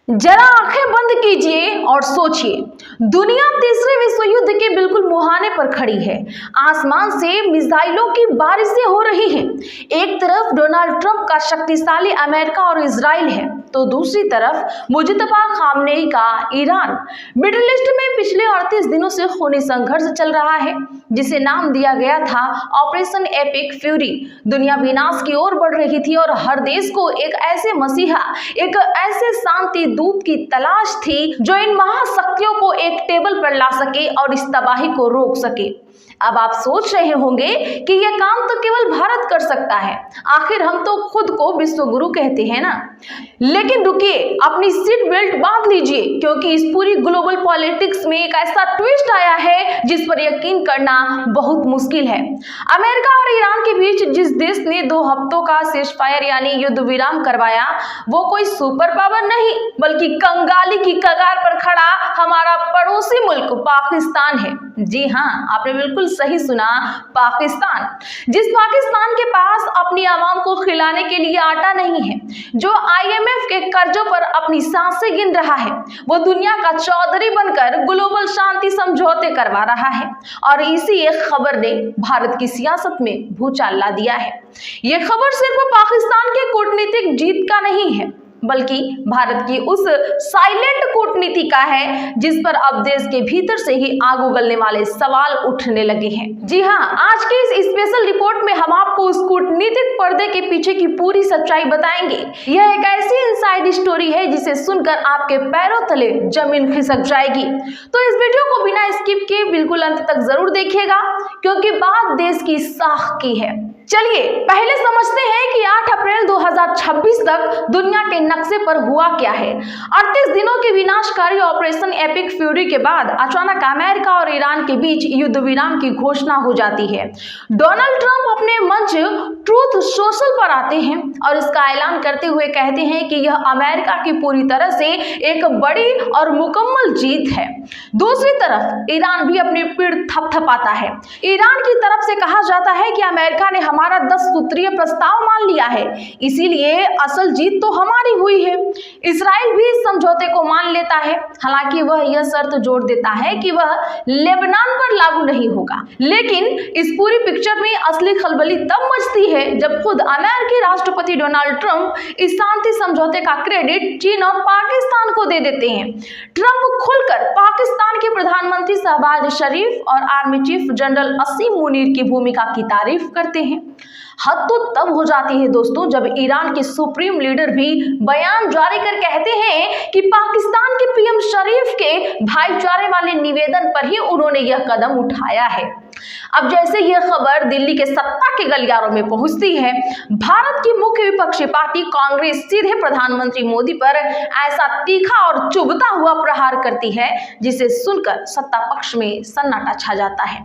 जरा आंखें बंद कीजिए और सोचिए, दुनिया तीसरे विश्व युद्ध के बिल्कुल मुहाने पर खड़ी है। आसमान से मिसाइलों की बारिशें हो रही हैं। एक तरफ डोनाल्ड ट्रंप का शक्तिशाली अमेरिका और इजराइल है, तो दूसरी तरफ मुजतबा खामनेई का ईरान। मिडिल ईस्ट में पिछले 38 दिनों से खूनी संघर्ष चल रहा है, जिसे नाम दिया गया था ऑपरेशन एपिक फ्यूरी। दुनिया विनाश की ओर बढ़ रही थी और हर देश को एक ऐसे मसीहा, एक ऐसे शांति दूत की तलाश थी जो इन महाशक्तियों को एक टेबल पर ला सके और इस तबाही को रोक सके। अब आप सोच रहे होंगे कि यह काम तो केवल भारत कर सकता है, आखिर हम तो खुद को विश्व गुरु कहते हैं ना। लेकिन रुकिए, अपनी सीट बेल्ट बांध लीजिए, क्योंकि इस पूरी ग्लोबल पॉलिटिक्स में एक ऐसा ट्विस्ट आया है जिस पर यकीन करना बहुत मुश्किल है। अमेरिका और ईरान के बीच जिस देश ने 2 हफ्तों का सीजफायर यानी युद्ध विराम करवाया, वो कोई सुपर पावर नहीं बल्कि कंगाली की कगार पर खड़ा हमारा पड़ोसी मुल्क पाकिस्तान है। जी हाँ, आपने बिल्कुल सही सुना, पाकिस्तान। जिस पाकिस्तान के पास अपनी आवाम को खिलाने के लिए आटा नहीं है, जो IMF के कर्जों पर अपनी सांसें गिन रहा है, वो दुनिया का चौधरी बनकर ग्लोबल शांति समझौते करवा रहा है। और इसी एक खबर ने भारत की सियासत में भूचाल ला दिया है। ये खबर सिर्फ पाकिस्तान के कूटनीतिक जीत का नहीं है, बल्कि भारत की उस साइलेंट कूटनीति का है जिस पर अब देश के भीतर से ही आग उगलने वाले सवाल उठने लगे हैं। जी हाँ, आज की इस स्पेशल रिपोर्ट में हम आपको उस कूटनीतिक पर्दे के पीछे की पूरी सच्चाई बताएंगे। यह एक ऐसी इनसाइड स्टोरी है जिसे सुनकर आपके पैरों तले जमीन खिसक जाएगी। तो इस वीडियो को बिना स्किप किए बिल्कुल अंत तक जरूर देखिएगा, क्योंकि बात देश की साख की है। चलिए पहले समझते हैं कि 8 अप्रैल 2026 तक दुनिया के नक्शे पर हुआ क्या है। 38 दिनों के विनाशकारी ऑपरेशन एपिक फ्यूरी के बाद अचानक अमेरिका और ईरान के बीच युद्ध विराम की घोषणा हो जाती है। डोनाल्ड ट्रंप अपने मंच ट्रूथ सोशल पर आते हैं और इसका ऐलान करते हुए कहते हैं कि यह अमेरिका की पूरी तरह से एक बड़ी और मुकम्मल जीत है। दूसरी तरफ ईरान भी अपनी पीठ थपथपाता है। ईरान की तरफ से कहा जाता है कि अमेरिका ने हमारा 10 सूत्रीय प्रस्ताव मान लिया है, इसीलिए असल जीत तो हमारी हुई है। इजराइल भी इस समझौते को मान लेता है, हालांकि वह यह शर्त जोड़ देता है कि वह लेबनान पर लागू नहीं होगा। लेकिन इस पूरी पिक्चर में असली खलबली तब मचती है जब खुद अमेरिकी राष्ट्रपति डोनाल्ड ट्रंप इस शांति समझौते का क्रेडिट चीन और पाकिस्तान को दे देते हैं। ट्रंप खुलकर पाकिस्तान के प्रधानमंत्री शहबाज शरीफ और आर्मी चीफ जनरल असीम मुनीर की भूमिका की तारीफ करते हैं। हद तो तब हो जाती है दोस्तों जब ईरान के सुप्रीम लीडर भी बयान जारी कर कहते हैं कि पाकिस्तान के PM शरीफ के भाईचारे वाले निवेदन पर ही उन्होंने यह कदम उठाया है। अब जैसे यह खबर दिल्ली के सत्ता के गलियारों में पहुंचती है, भारत की मुख्य विपक्षी पार्टी कांग्रेस सीधे प्रधानमंत्री मोदी पर ऐसा तीखा और चुभता हुआ प्रहार करती है जिसे सुनकर सत्ता पक्ष में सन्नाटा छा जाता है।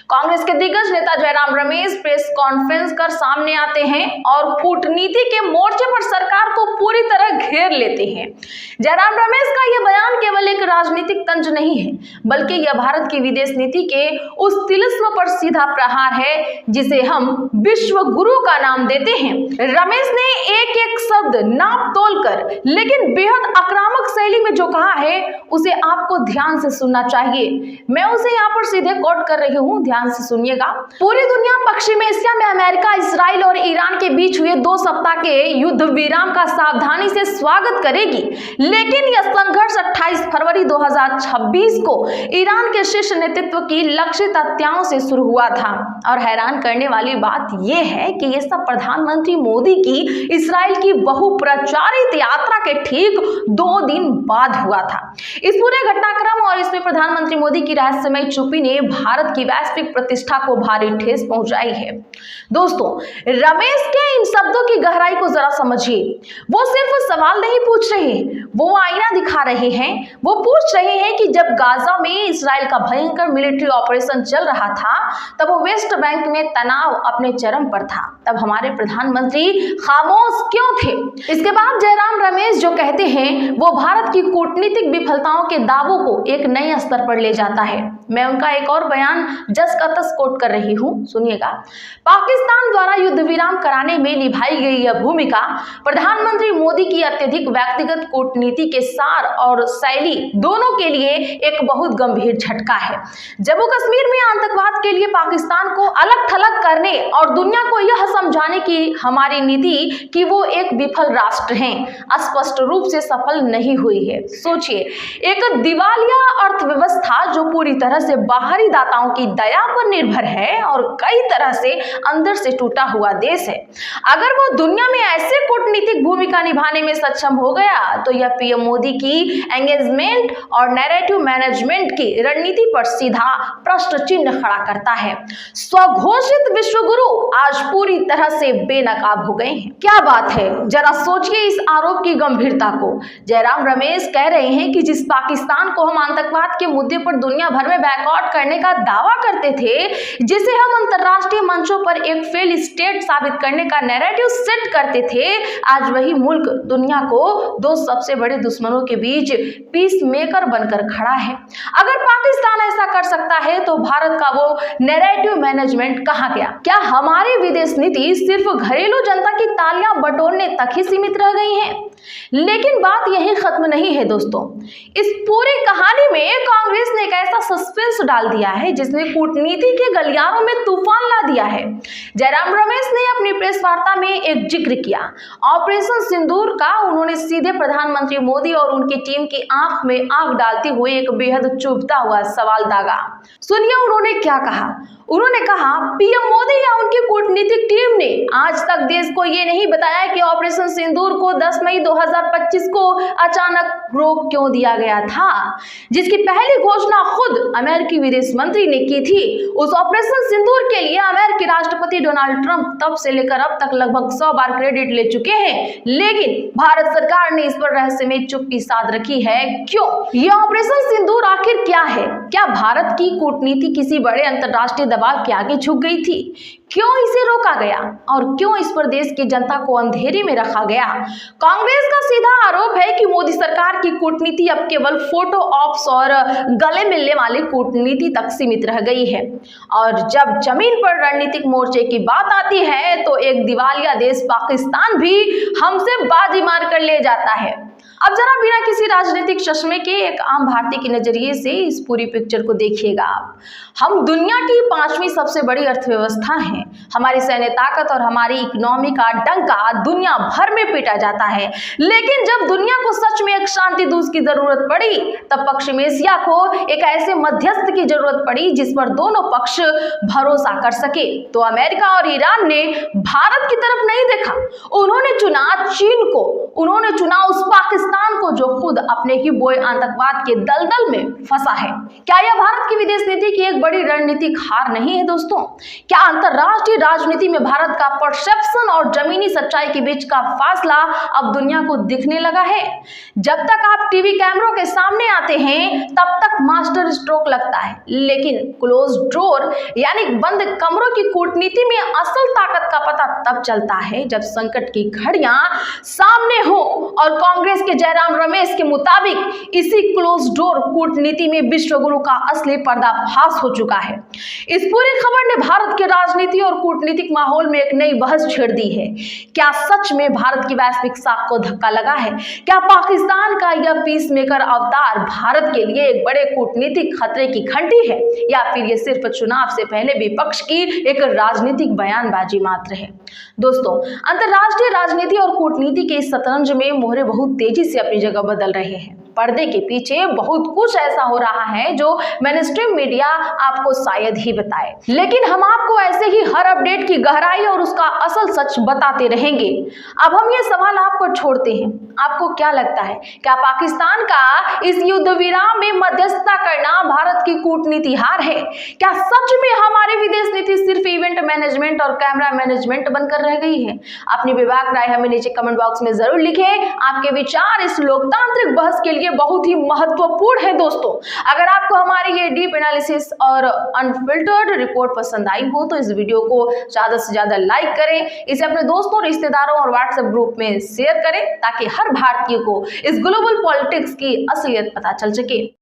कांग्रेस के दिग्गज नेता जयराम रमेश प्रेस कॉन्फ्रेंस कर सामने आते हैं और कूटनीति के मोर्चे पर सरकार को पूरी तरह घेर लेते हैं। जयराम रमेश का यह बयान केवल एक राजनीतिक तंज नहीं है, बल्कि यह भारत की विदेश नीति के उस तिलिस्म पर सीधा प्रहार है जिसे हम विश्व गुरु का नाम देते हैं। रमेश ने एक एक शब्द नाप तोल कर लेकिन बेहद आक्रामक शैली में जो कहा है उसे आपको ध्यान से सुनना चाहिए। मैं उसे यहाँ पर सीधे कोट कर रही हूँ, ध्यान से सुनिएगा। पूरी दुनिया पश्चिमी एशिया में अमेरिका, इजराइल और ईरान के बीच हुए 2 सप्ताह के युद्ध विराम का सावधानी से स्वागत करेगी, लेकिन यह संघर्ष 28 फरवरी 2026 को ईरान के शीर्ष नेतृत्व की लक्षित हत्याओं से शुरू हुआ था। और हैरान करने वाली बात यह है कि यह सब प्रधानमंत्री मोदी की इजराइल की बहुप्रचारित यात्रा के ठीक 2 दिन बाद हुआ था। इस पूरे घटनाक्रम और इसमें प्रधानमंत्री मोदी की रहस्यमय चुप्पी ने भारत की वैश्विक प्रतिष्ठा को भारी ठेस पहुंचाई है। दोस्तों, रमेश के इन शब्दों की गहराई को जरा समझिए। वो सिर्फ सवाल नहीं पूछ रहे, वो आईना दिखा रहे हैं। वो पूछ रहे हैं कि जब गाजा में इजराइल का भयंकर मिलिट्री ऑपरेशन चल रहा था तब वेस्ट बैंक में तनाव अपने चरम पर था, तब हमारे प्रधानमंत्री खामोश क्यों थे? इसके बाद जयराम रमेश जो कहते हैं वो भारत की कूटनीतिक विफलताओं के दावों को एक नए स्तर पर ले जाता है। मैं उनका एक और बयान जस का तस कोट कर रही हूँ, सुनिएगा। पाकिस्तान द्वारा युद्ध विराम कराने में निभाई गई यह भूमिका प्रधानमंत्री मोदी की अत्यधिक व्यक्तिगत कूटनीति के सार और शैली दोनों के लिए एक बहुत गंभीर झटका है। जम्मू कश्मीर में आतंकवाद के लिए पाकिस्तान को अलग थलग करने और दुनिया को यह समझाने की हमारी नीति कि वो एक विफल राष्ट्र है स्पष्ट रूप से सफल नहीं हुई है। सोचिए, एक दिवालिया अर्थव्यवस्था जो पूरी तरह से बाहरी दाताओं की दया पर निर्भर है और कई तरह से अंदर से टूटा हुआ देश है, अगर वो दुनिया में ऐसे कूटनीतिक भूमिका निभाने में सक्षम हो गया तो यह पीएम मोदी की एंगेजमेंट और नैरेटिव मैनेजमेंट की रणनीति पर सीधा प्रश्न चिन्ह खड़ा करता है। स्वघोषित विश्वगुरु आज पूरी तरह से बेनकाब हो गए हैं। क्या बात है, जरा सोचिए इस आरोप की गंभीरता को। जयराम रमेश कह रहे हैं कि जिस पाकिस्तान को हम आतंकवाद के मुद्दे पर दुनिया भर में बैकआउट करने का दावा करते थे, जिसे हम अंतरराष्ट्रीय मंचों पर एक फेल स्टेट साबित करने का नैरेटिव सेट करते थे, आज वही मुल्क दुनिया को दो सबसे बड़े दुश्मनों के बीच पीस मेकर बनकर खड़ा है। अगर पाकिस्तान ऐसा कर सकता है तो भारत का वो नैरेटिव मैनेजमेंट कहाँ गया? क्या हमारी विदेश नीति सिर्फ घरेलू जनता की तालियां बटोरने तक ही सीमित रह गई है? लेकिन बात यही खत्म नहीं है दोस्तों। इस पूरी कहानी में कांग्रेस ने एक ऐसा सस्पेंस डाल दिया है जिसने कूटनीति के गलियारों में तूफान ला दिया है। जयराम रमेश ने अपनी प्रेस वार्ता में एक जिक्र किया ऑपरेशन सिंदूर का। उन्होंने सीधे प्रधानमंत्री मोदी और उनकी टीम की आंख में आंख डालते हुए एक बेहद चुभता हुआ सवाल दागा। सुनिए उन्होंने क्या कहा। उन्होंने कहा, पीएम मोदी या उनकी कूटनीतिक टीम ने आज तक देश को ये नहीं बताया कि ऑपरेशन सिंदूर को 10 मई 2025 को अचानक रोक क्यों दिया गया था, जिसकी पहली घोषणा खुद अमेरिकी विदेश मंत्री ने की थी। उस ऑपरेशन सिंदूर के लिए अमेरिकी राष्ट्रपति डोनाल्ड ट्रंप तब से लेकर अब तक लगभग 100 बार क्रेडिट ले चुके हैं, लेकिन भारत सरकार ने इस पर रहस्यमय चुप्पी साध रखी है। क्यों? यह ऑपरेशन सिंदूर आखिर क्या है? क्या भारत की कूटनीति किसी बड़े अंतरराष्ट्रीय दबाव के आगे झुक गई थी? क्यों इसे रोका गया और क्यों इस पर देश की जनता को अंधेरे में रखा गया? कांग्रेस का सीधा आरोप है कि मोदी सरकार की कूटनीति अब केवल फोटो ऑप्स और गले मिलने वाली कूटनीति तक सीमित रह गई है, और जब जमीन पर रणनीतिक मोर्चे की बात आती है तो एक दिवालिया देश पाकिस्तान भी हमसे बाजी मार कर ले जाता है। अब जरा बिना किसी राजनीतिक चश्मे के एक आम भारतीय के नजरिए से इस पूरी पिक्चर को देखिएगा आप। हम दुनिया की 5वीं सबसे बड़ी अर्थव्यवस्था हैं। हमारी सैन्य ताकत और हमारी इकोनॉमी का डंका दुनिया भर में पीटा जाता है, लेकिन जब दुनिया को सच में एक शांति दूत की जरूरत पड़ी तब पश्चिम एशिया को एक ऐसे मध्यस्थ की जरूरत पड़ी जिस पर दोनों पक्ष भरोसा कर सके। तो अमेरिका और ईरान ने भारत की तरफ नहीं देखा, उन्होंने चुना चीन को, उन्होंने चुना उस पाकिस्तान को जो खुद अपने ही बोए आतंकवाद के दलदल में फंसा है। क्या यह भारत की विदेश नीति की एक बड़ी रणनीतिक हार नहीं है दोस्तों? क्या अंतरराष्ट्रीय राजनीति में भारत का परसेप्शन और जमीनी सच्चाई के बीच का फासला अब दुनिया को दिखने लगा है? जब तक आप टीवी कैमरों के सामने आते हैं तब तक मास्टर स्ट्रोक लगता है, लेकिन क्लोज डोर यानी बंद कमरों की कूटनीति में असल ताकत का पता तब चलता है जब संकट की घड़ियां सामने हो। और कांग्रेस के जयराम रमेश के मुताबिक इसी क्लोज डोर कूटनीति में विश्वगुरु का असली पर्दाफाश हो चुका है। इस पूरी खबर ने भारत के राजनीति और कूटनीतिक माहौल में एक नई बहस छेड़ दी है। क्या सच में भारत की वैश्विक साख को धक्का लगा है? क्या पाकिस्तान का यह पीस मेकर अवतार भारत के लिए एक बड़े कूटनीतिक खतरे की घंटी है, या फिर यह सिर्फ चुनाव से पहले विपक्ष की एक राजनीतिक बयानबाजी मात्र है? दोस्तों, अंतरराष्ट्रीय राजनीति और कूटनीति के इस शतरंज में मोहरे बहुत तेजी से अपनी जगह बदल रहे हैं। पर्दे के पीछे बहुत कुछ ऐसा हो रहा है जो मेनस्ट्रीम मीडिया आपको शायद ही बताए, लेकिन हम आपको ऐसे ही हर अपडेट की गहराई और उसका असल सच बताते रहेंगे। अब हम ये सवाल आपको छोड़ते हैं, आपको क्या लगता है, क्या पाकिस्तान का इस युद्ध विराम में मध्यस्थता करना भारत की कूटनीति हार है? क्या सच में हमारी विदेश नीति सिर्फ इवेंट मैनेजमेंट और कैमरा मैनेजमेंट बनकर रह गई है? अपनी विभाग राय हमें नीचे कमेंट बॉक्स में जरूर लिखें। आपके विचार इस लोकतांत्रिक बहस के लिए बहुत ही महत्वपूर्ण है दोस्तों। अगर आपको हमारी ये डीप एनालिसिस और अनफिल्टर्ड रिपोर्ट पसंद आई हो तो इस वीडियो को ज्यादा से ज्यादा लाइक करें, इसे अपने दोस्तों, रिश्तेदारों और व्हाट्सएप ग्रुप में शेयर करें ताकि हर भारतीय को इस ग्लोबल पॉलिटिक्स की असलियत पता चल सके।